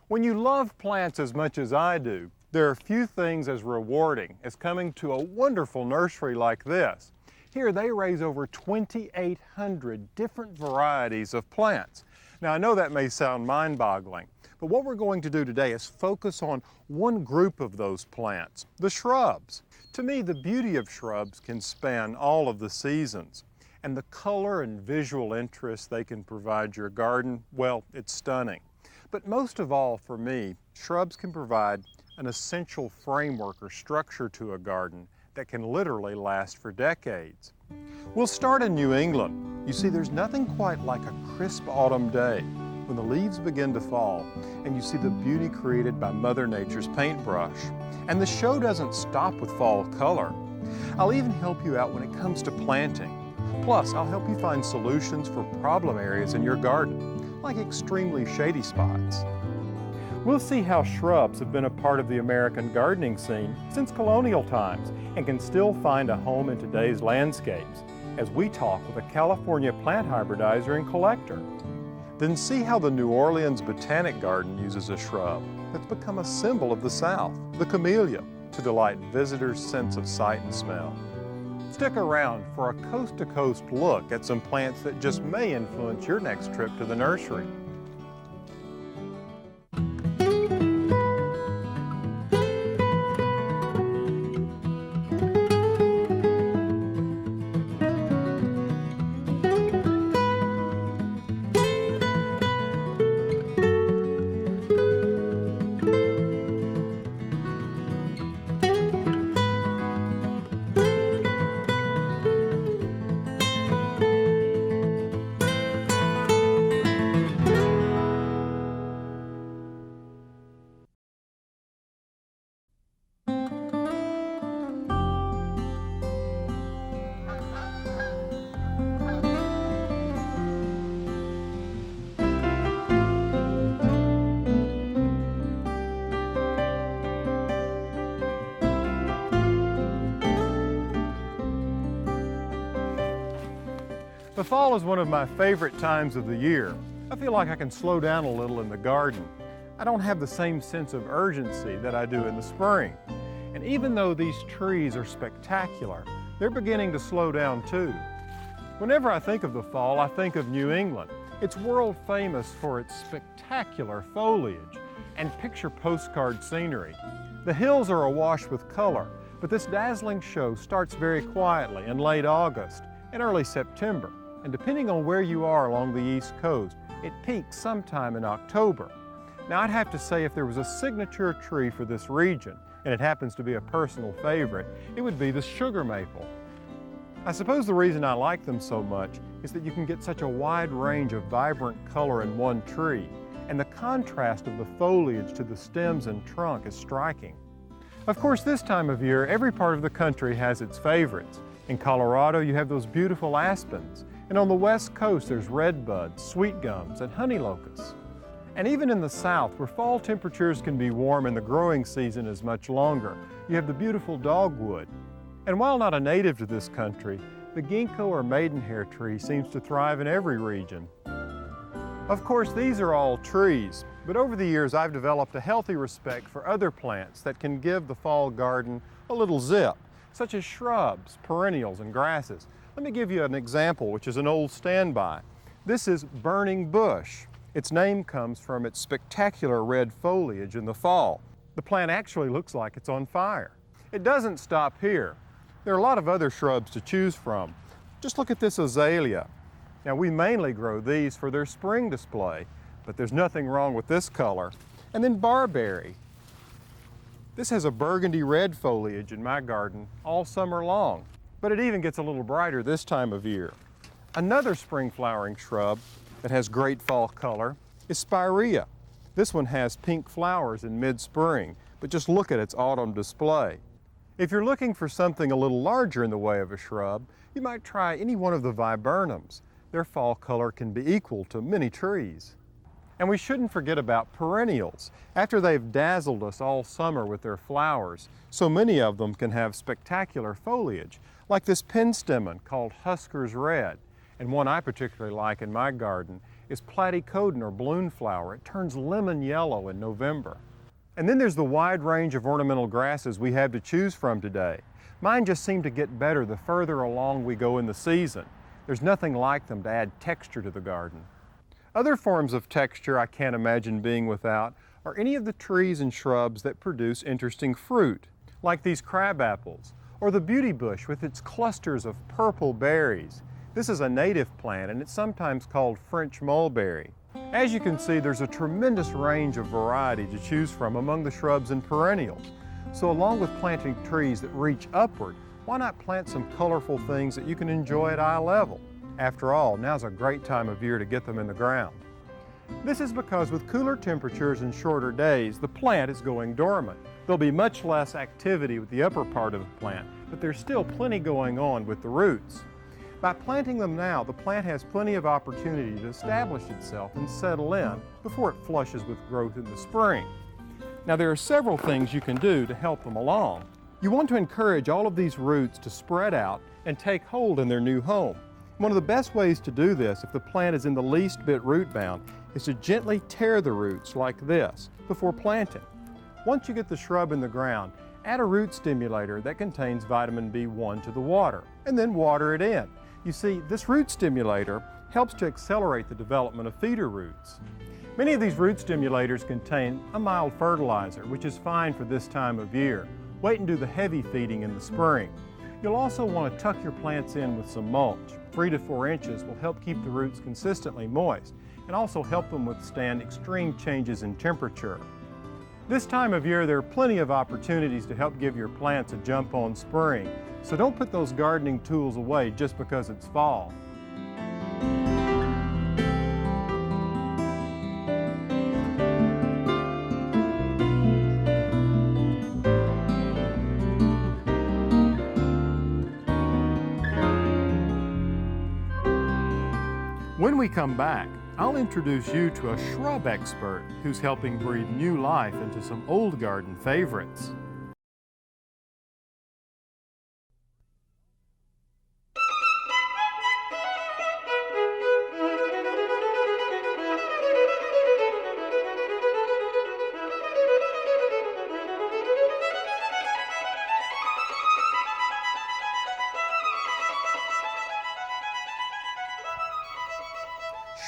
When you love plants as much as I do, there are few things as rewarding as coming to a wonderful nursery like this. Here they raise over 2,800 different varieties of plants. Now I know that may sound mind-boggling, but what we're going to do today is focus on one group of those plants, the shrubs. To me, the beauty of shrubs can span all of the seasons, and the color and visual interest they can provide your garden, well, it's stunning. But most of all for me, shrubs can provide an essential framework or structure to a garden that can literally last for decades. We'll start in New England. You see, there's nothing quite like a crisp autumn day when the leaves begin to fall and you see the beauty created by Mother Nature's paintbrush. And the show doesn't stop with fall color. I'll even help you out when it comes to planting. Plus, I'll help you find solutions for problem areas in your garden, like extremely shady spots. We'll see how shrubs have been a part of the American gardening scene since colonial times and can still find a home in today's landscapes as we talk with a California plant hybridizer and collector. Then see how the New Orleans Botanic Garden uses a shrub that's become a symbol of the South, the camellia, to delight visitors' sense of sight and smell. Stick around for a coast-to-coast look at some plants that just may influence your next trip to the nursery. The fall is one of my favorite times of the year. I feel like I can slow down a little in the garden. I don't have the same sense of urgency that I do in the spring. And even though these trees are spectacular, they're beginning to slow down too. Whenever I think of the fall, I think of New England. It's world famous for its spectacular foliage and picture postcard scenery. The hills are awash with color, but this dazzling show starts very quietly in late August and early September. And depending on where you are along the East Coast, it peaks sometime in October. Now I'd have to say if there was a signature tree for this region, and it happens to be a personal favorite, it would be the sugar maple. I suppose the reason I like them so much is that you can get such a wide range of vibrant color in one tree, and the contrast of the foliage to the stems and trunk is striking. Of course, this time of year, every part of the country has its favorites. In Colorado, you have those beautiful aspens. And on the west coast, there's redbuds, sweet gums, and honey locusts. And even in the south, where fall temperatures can be warm and the growing season is much longer, you have the beautiful dogwood. And while not a native to this country, the ginkgo or maidenhair tree seems to thrive in every region. Of course, these are all trees, but over the years I've developed a healthy respect for other plants that can give the fall garden a little zip, such as shrubs, perennials, and grasses. Let me give you an example, which is an old standby. This is burning bush. Its name comes from its spectacular red foliage in the fall. The plant actually looks like it's on fire. It doesn't stop here. There are a lot of other shrubs to choose from. Just look at this azalea. Now we mainly grow these for their spring display, but there's nothing wrong with this color. And then barberry. This has a burgundy red foliage in my garden all summer long, but it even gets a little brighter this time of year. Another spring flowering shrub that has great fall color is spirea. This one has pink flowers in mid-spring, but just look at its autumn display. If you're looking for something a little larger in the way of a shrub, you might try any one of the viburnums. Their fall color can be equal to many trees. And we shouldn't forget about perennials. After they've dazzled us all summer with their flowers, so many of them can have spectacular foliage, like this penstemon called Husker's Red. And one I particularly like in my garden is platycodon or balloon flower. It turns lemon yellow in November. And then there's the wide range of ornamental grasses we have to choose from today. Mine just seem to get better the further along we go in the season. There's nothing like them to add texture to the garden. Other forms of texture I can't imagine being without are any of the trees and shrubs that produce interesting fruit, like these crab apples, or the beauty bush with its clusters of purple berries. This is a native plant and it's sometimes called French mulberry. As you can see, there's a tremendous range of variety to choose from among the shrubs and perennials. So along with planting trees that reach upward, why not plant some colorful things that you can enjoy at eye level? After all, now's a great time of year to get them in the ground. This is because with cooler temperatures and shorter days, the plant is going dormant. There'll be much less activity with the upper part of the plant, but there's still plenty going on with the roots. By planting them now, the plant has plenty of opportunity to establish itself and settle in before it flushes with growth in the spring. Now there are several things you can do to help them along. You want to encourage all of these roots to spread out and take hold in their new home. One of the best ways to do this, if the plant is in the least bit root bound, is to gently tear the roots like this before planting. Once you get the shrub in the ground, add a root stimulator that contains vitamin B1 to the water, and then water it in. You see, this root stimulator helps to accelerate the development of feeder roots. Many of these root stimulators contain a mild fertilizer, which is fine for this time of year. Wait and do the heavy feeding in the spring. You'll also want to tuck your plants in with some mulch. 3 to 4 inches will help keep the roots consistently moist and also help them withstand extreme changes in temperature. This time of year, there are plenty of opportunities to help give your plants a jump on spring, so don't put those gardening tools away just because it's fall. When we come back, I'll introduce you to a shrub expert who's helping breathe new life into some old garden favorites.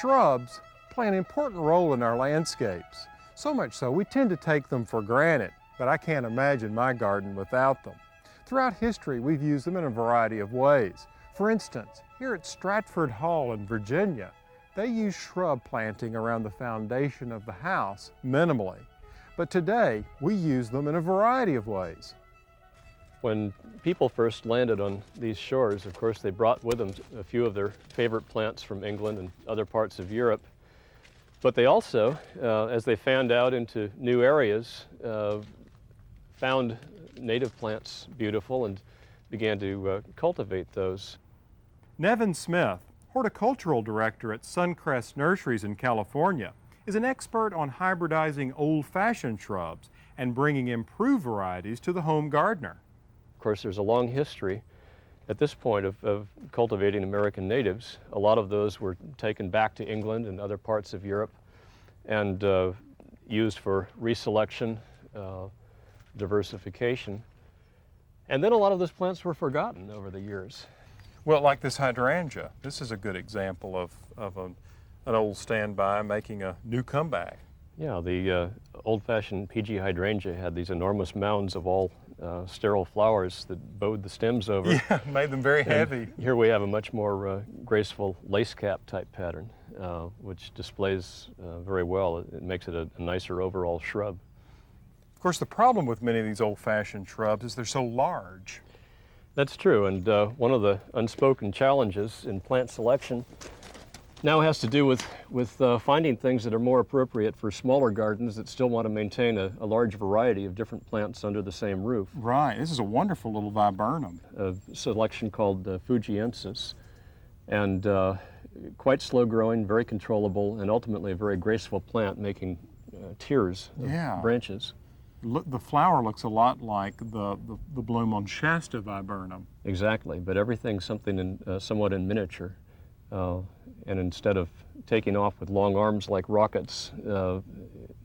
Shrubs play an important role in our landscapes. So much so, we tend to take them for granted, but I can't imagine my garden without them. Throughout history, we've used them in a variety of ways. For instance, here at Stratford Hall in Virginia, they use shrub planting around the foundation of the house minimally. But today, we use them in a variety of ways. When people first landed on these shores, of course, they brought with them a few of their favorite plants from England and other parts of Europe. But they also, as they fanned out into new areas, found native plants beautiful and began to cultivate those. Nevin Smith, horticultural director at Suncrest Nurseries in California, is an expert on hybridizing old-fashioned shrubs and bringing improved varieties to the home gardener. Of course, there's a long history at this point of cultivating American natives. A lot of those were taken back to England and other parts of Europe and used for reselection, diversification. And then a lot of those plants were forgotten over the years. Well, like this hydrangea. This is a good example of an old standby making a new comeback. Yeah, the old-fashioned PG hydrangea had these enormous mounds of all sterile flowers that bowed the stems over. Yeah, made them very heavy. And here we have a much more graceful lace cap type pattern, which displays very well. It makes it a nicer overall shrub. Of course, the problem with many of these old-fashioned shrubs is they're so large. That's true, and one of the unspoken challenges in plant selection now has to do with finding things that are more appropriate for smaller gardens that still want to maintain a large variety of different plants under the same roof. Right, this is a wonderful little viburnum. A selection called Fujiensis, and quite slow growing, very controllable, and ultimately a very graceful plant making tiers of branches. Look, the flower looks a lot like the bloom on Shasta viburnum. Exactly, but everything's something somewhat in miniature. And instead of taking off with long arms like rockets,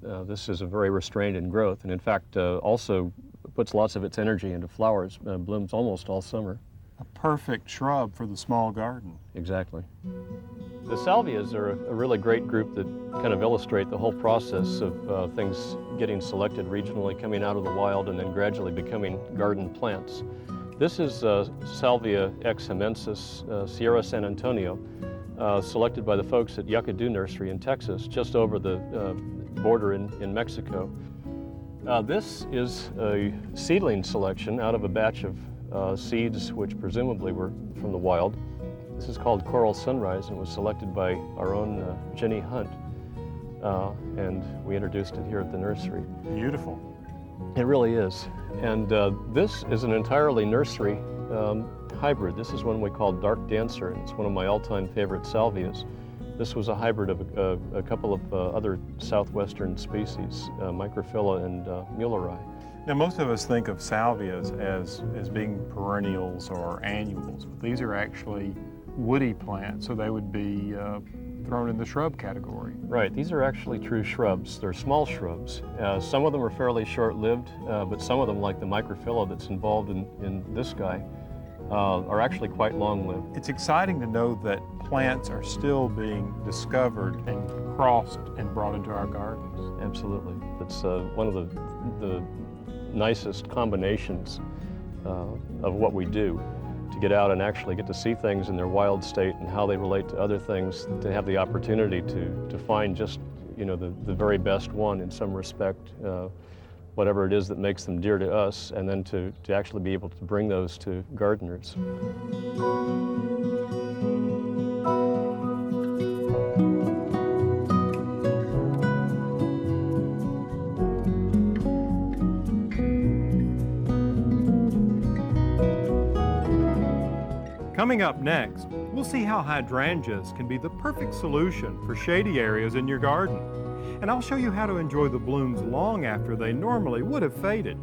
this is a very restrained in growth, and in fact also puts lots of its energy into flowers, blooms almost all summer. A perfect shrub for the small garden. Exactly. The salvias are a really great group that kind of illustrate the whole process of things getting selected regionally, coming out of the wild, and then gradually becoming garden plants. This is Salvia ex Hemensis, Sierra San Antonio, selected by the folks at Yucca Nursery in Texas, just over the border in Mexico. This is a seedling selection out of a batch of seeds which presumably were from the wild. This is called Coral Sunrise and was selected by our own Jenny Hunt, and we introduced it here at the nursery. Beautiful. It really is. And this is an entirely nursery hybrid. This is one we call Dark Dancer, and it's one of my all-time favorite salvias. This was a hybrid of a couple of other southwestern species, Microphylla and Mulleri. Now, most of us think of salvias as being perennials or annuals, but these are actually woody plants, so they would be thrown in the shrub category. Right, these are actually true shrubs. They're small shrubs. Some of them are fairly short-lived, but some of them, like the Microphylla that's involved in this guy, are actually quite long-lived. It's exciting to know that plants are still being discovered and crossed and brought into our gardens. Absolutely. It's one of the nicest combinations of what we do, to get out and actually get to see things in their wild state and how they relate to other things, to have the opportunity to find just, you know, the very best one in some respect, whatever it is that makes them dear to us, and then to actually be able to bring those to gardeners. Coming up next, we'll see how hydrangeas can be the perfect solution for shady areas in your garden. And I'll show you how to enjoy the blooms long after they normally would have faded.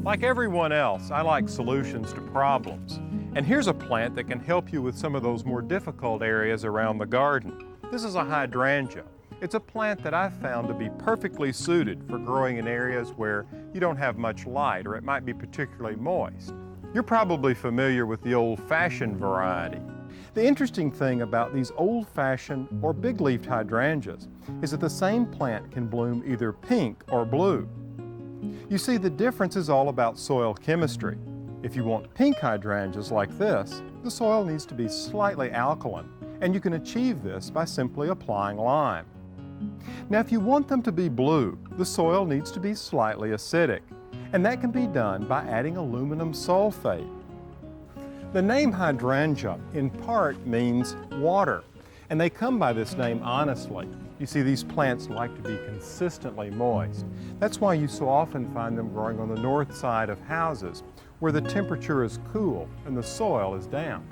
Like everyone else, I like solutions to problems. And here's a plant that can help you with some of those more difficult areas around the garden. This is a hydrangea. It's a plant that I've found to be perfectly suited for growing in areas where you don't have much light or it might be particularly moist. You're probably familiar with the old-fashioned variety. The interesting thing about these old-fashioned or big-leafed hydrangeas is that the same plant can bloom either pink or blue. You see, the difference is all about soil chemistry. If you want pink hydrangeas like this, the soil needs to be slightly alkaline, and you can achieve this by simply applying lime. Now, if you want them to be blue, the soil needs to be slightly acidic, and that can be done by adding aluminum sulfate. The name hydrangea in part means water, and they come by this name honestly. You see, these plants like to be consistently moist. That's why you so often find them growing on the north side of houses, where the temperature is cool and the soil is damp.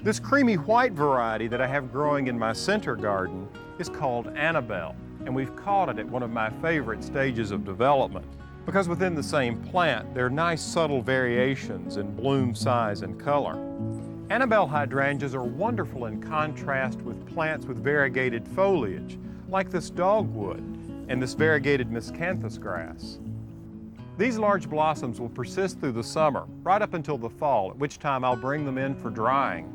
This creamy white variety that I have growing in my center garden is called Annabelle, and we've caught it at one of my favorite stages of development, because within the same plant there are nice subtle variations in bloom size and color. Annabelle hydrangeas are wonderful in contrast with plants with variegated foliage, like this dogwood and this variegated miscanthus grass. These large blossoms will persist through the summer, right up until the fall, at which time I'll bring them in for drying.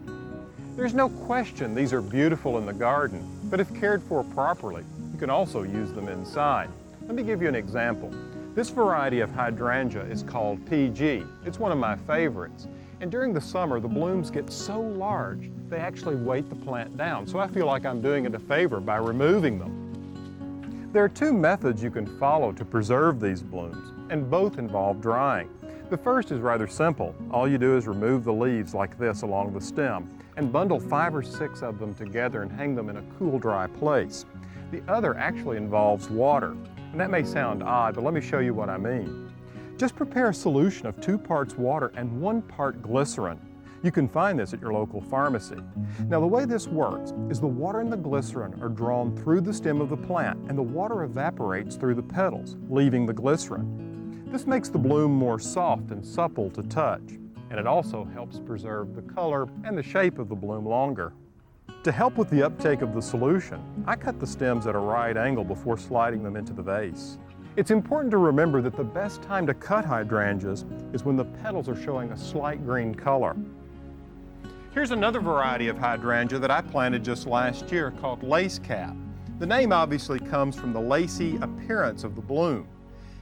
There's no question these are beautiful in the garden, but if cared for properly, you can also use them inside. Let me give you an example. This variety of hydrangea is called PG. It's one of my favorites. And during the summer, the blooms get so large, they actually weight the plant down. So I feel like I'm doing it a favor by removing them. There are two methods you can follow to preserve these blooms, and both involve drying. The first is rather simple. All you do is remove the leaves like this along the stem and bundle 5 or 6 of them together and hang them in a cool, dry place. The other actually involves water, and that may sound odd, but let me show you what I mean. Just prepare a solution of 2 parts water and 1 part glycerin. You can find this at your local pharmacy. Now, the way this works is the water and the glycerin are drawn through the stem of the plant, and the water evaporates through the petals, leaving the glycerin. This makes the bloom more soft and supple to touch, and it also helps preserve the color and the shape of the bloom longer. To help with the uptake of the solution, I cut the stems at a right angle before sliding them into the vase. It's important to remember that the best time to cut hydrangeas is when the petals are showing a slight green color. Here's another variety of hydrangea that I planted just last year called lace cap. The name obviously comes from the lacy appearance of the bloom.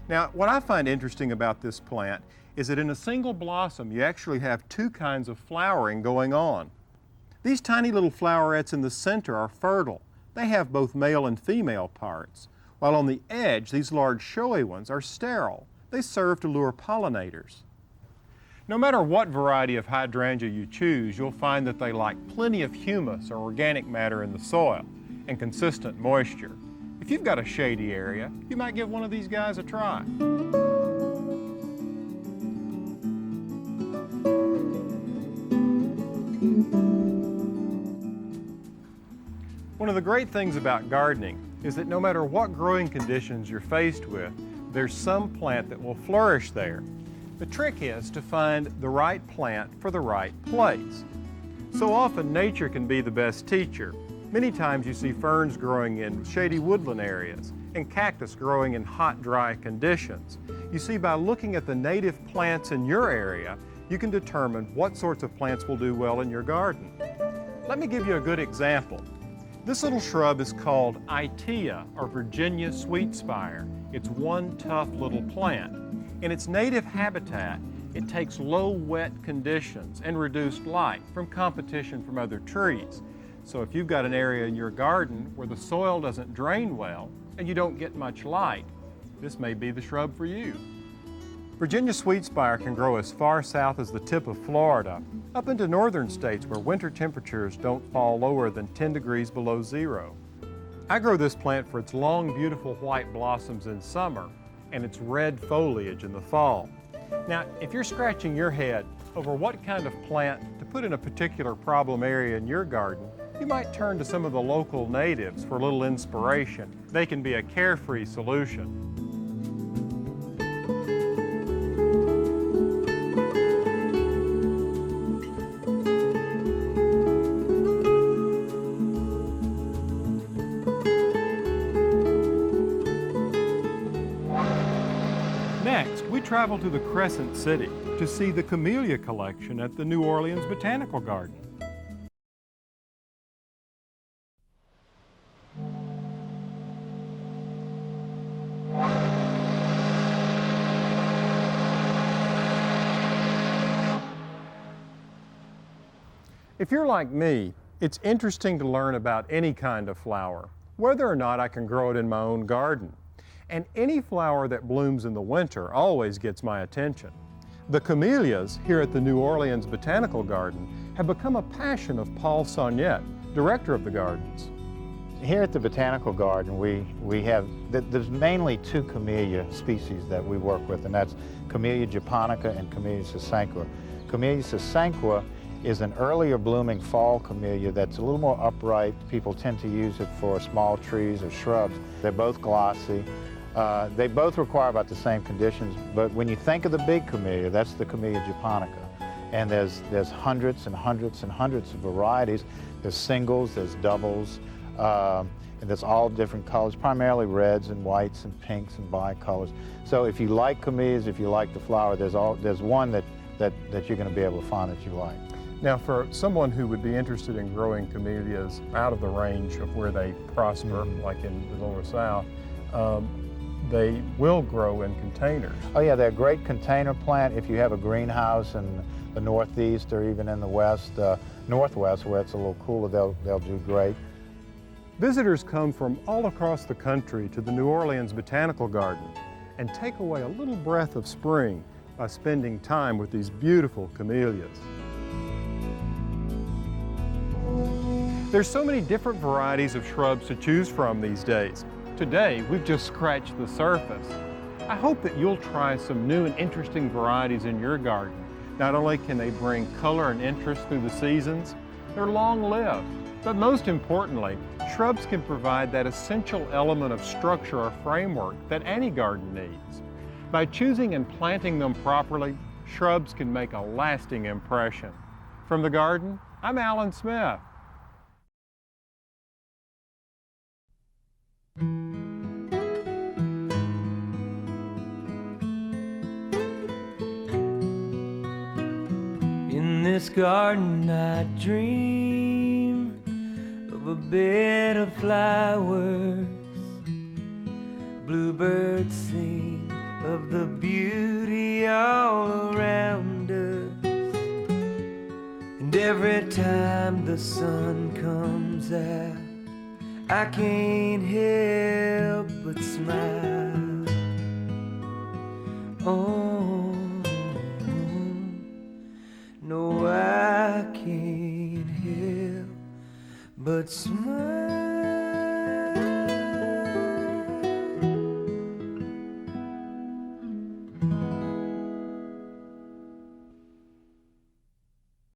Now, what I find interesting about this plant is that in a single blossom you actually have two kinds of flowering going on. These tiny little flowerets in the center are fertile. They have both male and female parts, while on the edge these large showy ones are sterile. They serve to lure pollinators. No matter what variety of hydrangea you choose, you'll find that they like plenty of humus or organic matter in the soil and consistent moisture. If you've got a shady area, you might give one of these guys a try. One of the great things about gardening is that no matter what growing conditions you're faced with, there's some plant that will flourish there. The trick is to find the right plant for the right place. So often nature can be the best teacher. Many times you see ferns growing in shady woodland areas and cactus growing in hot, dry conditions. You see, by looking at the native plants in your area, you can determine what sorts of plants will do well in your garden. Let me give you a good example. This little shrub is called Itea, or Virginia sweetspire. It's one tough little plant. In its native habitat, it takes low, wet conditions and reduced light from competition from other trees. So if you've got an area in your garden where the soil doesn't drain well and you don't get much light, this may be the shrub for you. Virginia sweetspire can grow as far south as the tip of Florida, up into northern states where winter temperatures don't fall lower than 10 degrees below zero. I grow this plant for its long, beautiful white blossoms in summer and its red foliage in the fall. Now, if you're scratching your head over what kind of plant to put in a particular problem area in your garden, you might turn to some of the local natives for a little inspiration. They can be a carefree solution. Next, we travel to the Crescent City to see the Camellia collection at the New Orleans Botanical Garden. If you're like me, it's interesting to learn about any kind of flower, whether or not I can grow it in my own garden. And any flower that blooms in the winter always gets my attention. The camellias here at the New Orleans Botanical Garden have become a passion of Paul Sauniette, director of the gardens. Here at the Botanical Garden, there's mainly two camellia species that we work with, and that's Camellia japonica and Camellia sasanqua. Camellia sasanqua is an earlier blooming fall camellia that's a little more upright. People tend to use it for small trees or shrubs. They're both glossy. They both require about the same conditions, but when you think of the big camellia, that's the Camellia japonica. And there's hundreds and hundreds and hundreds of varieties. There's singles, there's doubles, and there's all different colors, primarily reds and whites and pinks and bicolors. So if you like camellias, if you like the flower, there's one that you're going to be able to find that you like. Now, for someone who would be interested in growing camellias out of the range of where they prosper, like in the lower south, they will grow in containers. Oh yeah, they're a great container plant. If you have a greenhouse in the northeast or even in the west, northwest where it's a little cooler, they'll do great. Visitors come from all across the country to the New Orleans Botanical Garden and take away a little breath of spring by spending time with these beautiful camellias. There's so many different varieties of shrubs to choose from these days. Today, we've just scratched the surface. I hope that you'll try some new and interesting varieties in your garden Not only can they bring color and interest through the seasons, they're long-lived. But most importantly, shrubs can provide that essential element of structure or framework that any garden needs. By choosing and planting them properly, shrubs can make a lasting impression. From the garden, I'm Alan Smith. In this garden I dream of a bed of flowers. Bluebirds sing of the beauty all around us. And every time the sun comes out, I can't help but smile. Oh, no, I can't help but smile.